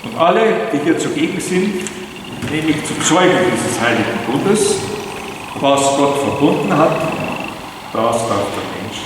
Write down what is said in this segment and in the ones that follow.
Und alle, die hier zugegen sind, nämlich zu Zeugen dieses heiligen Bundes, was Gott verbunden hat, das darf der Mensch.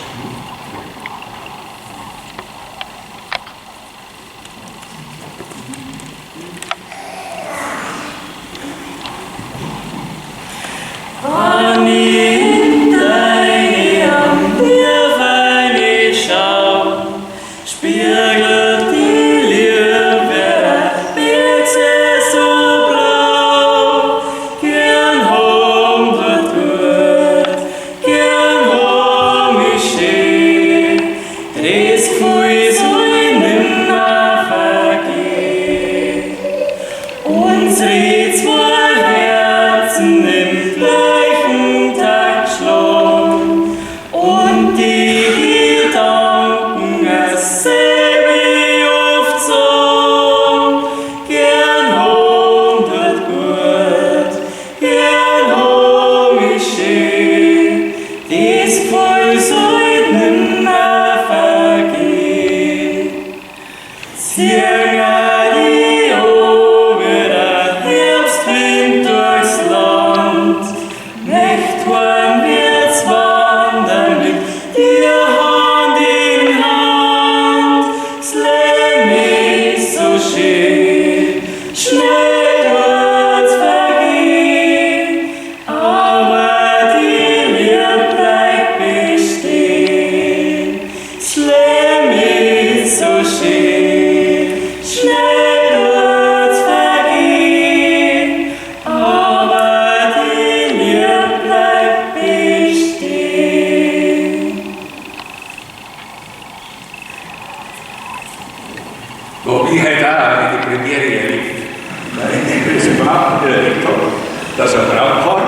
Dass ein Brautpaar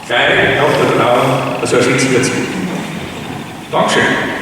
gleich nach der Trauung so ein Schützenplatz gibt. Dankeschön.